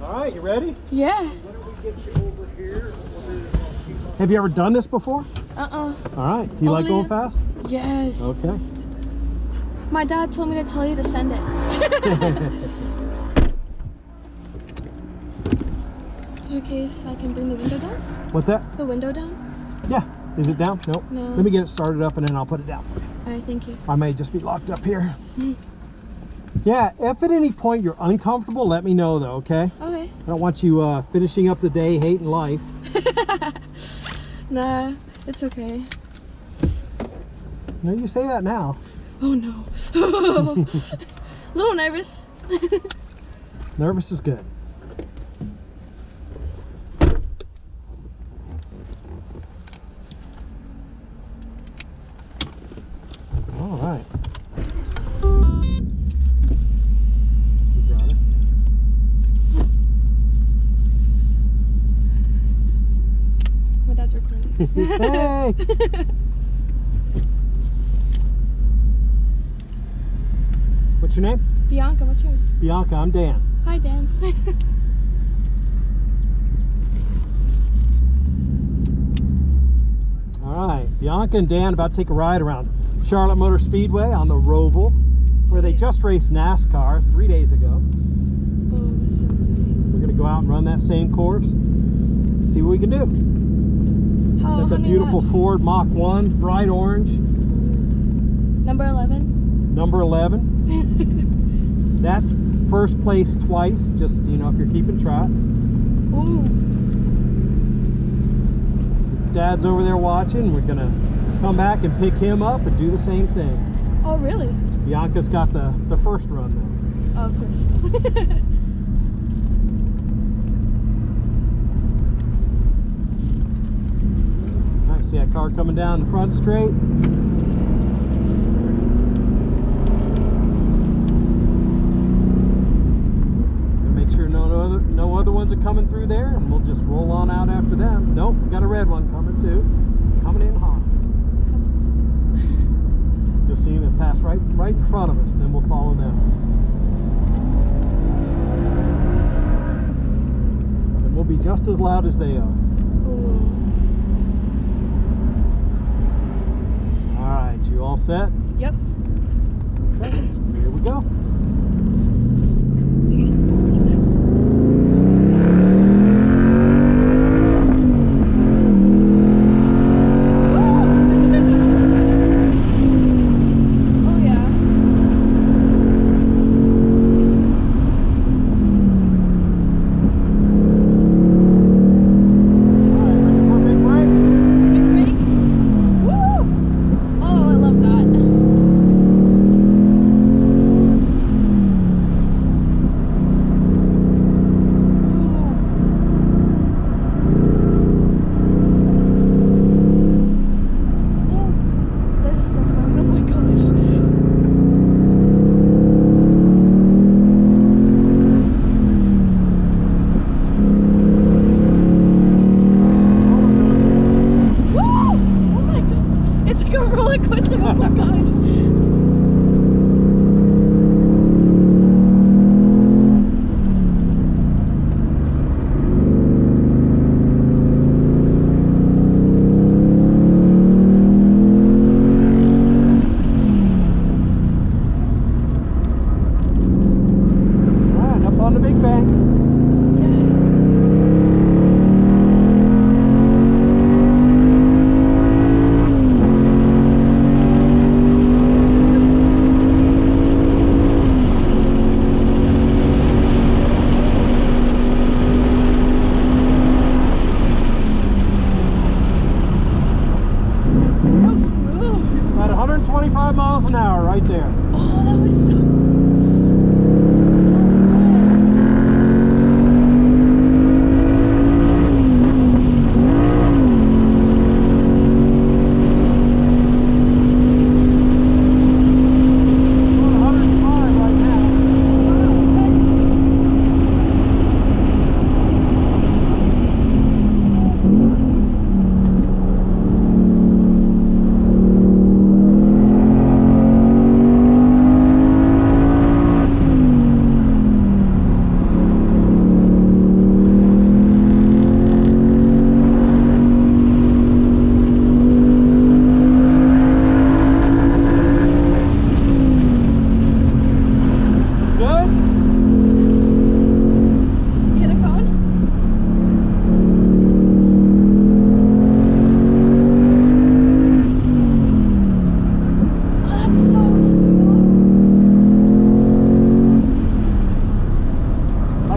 All right, you ready? Yeah. Why don't we get you over here? Have you ever done this before? Uh-uh. All right. Do you like going fast? Yes. Okay. My dad told me to tell you to send it. Is it okay if I can bring the window down? What's that? The window down? Yeah. Is it down? Nope. No. Let me get it started up and then I'll put it down for you. All right, thank you. I may just be locked up here. Yeah, if at any point you're uncomfortable, let me know though, okay? Okay. I don't want you finishing up the day hating life. Nah, it's okay. No, you say that now. Oh no. A little nervous. Nervous is good. All right. You got it. My dad's recording. Hey! What's your name? Bianca, what's yours? Bianca, I'm Dan. Hi, Dan. All right, Bianca and Dan about to take a ride around Charlotte Motor Speedway on the Rover, where they just raced NASCAR 3 days ago. Oh, this is so exciting. We're gonna go out and run that same course, see what we can do. How Got that many beautiful laps? Ford Mach1, bright orange, Number 11. number 11. That's first place twice, just, you know, if you're keeping track. Ooh. Dad's over there watching. We're gonna come back and pick him up and do the same thing. Oh, really? Bianca's got the first run though. Oh, of course. I see that car coming down the front straight. Gonna make sure no other ones are coming through there, and we'll just roll on out after them. Nope, we got a red one coming too. Coming in hot. You'll see them pass right in front of us, and then we'll follow them. And we'll be just as loud as they are. Ooh. All right, you all set? Yep. Okay, here we go. Oh, yeah. All right, ready for a big break? Big break. Woo! Oh, I love that. Ooh. This is so fun. Oh my gosh. Woo! Oh my god. It's like a roller coaster. Oh my gosh. All right, up on the big bank. So smooth. About 125 miles an hour right there. Oh, that was so. We're at 105 right now.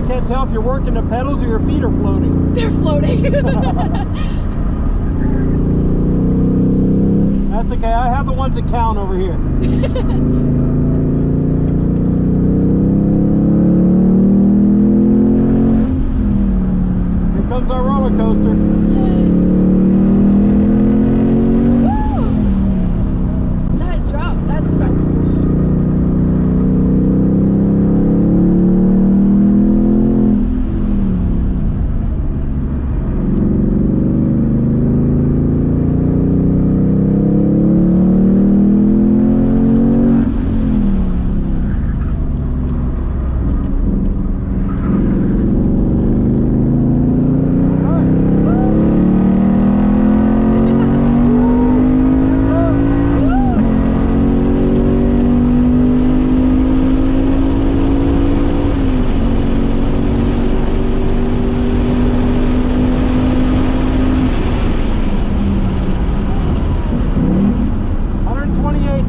can't tell if you're working the pedals or your feet are floating. They're floating. That's okay. I have the ones that count over here. Here comes our roller coaster. Yes. Woo! That drop, that's so cool.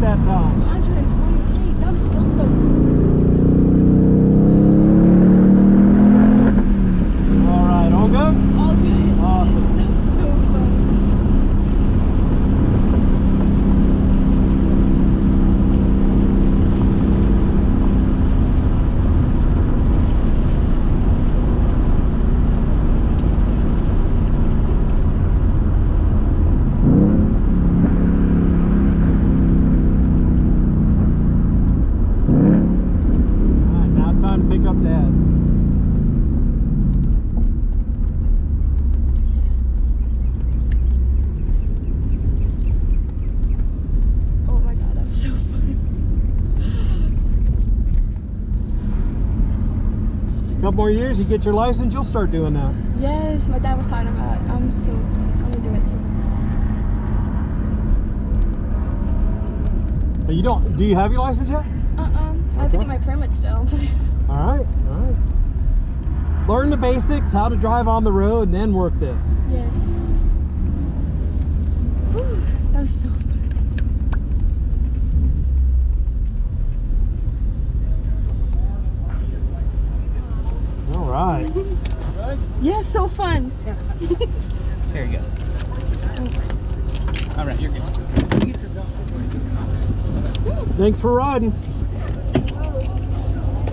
That time. 128, that was still so All right, all good? all good. Awesome. That was so fun. Time to pick up Dad. Oh my god, that was so fun. A couple more years, you get your license, you'll start doing that. Yes, my dad was talking about it. I'm so excited. I'm gonna do it soon. You don't? Do you have your license yet? I have to get my permit still. All right, all right. Learn the basics, how to drive on the road, and then work this. Yes. Whew, that was so fun. All right. Yeah, so fun. There you go. All right, you're good. Thanks for riding.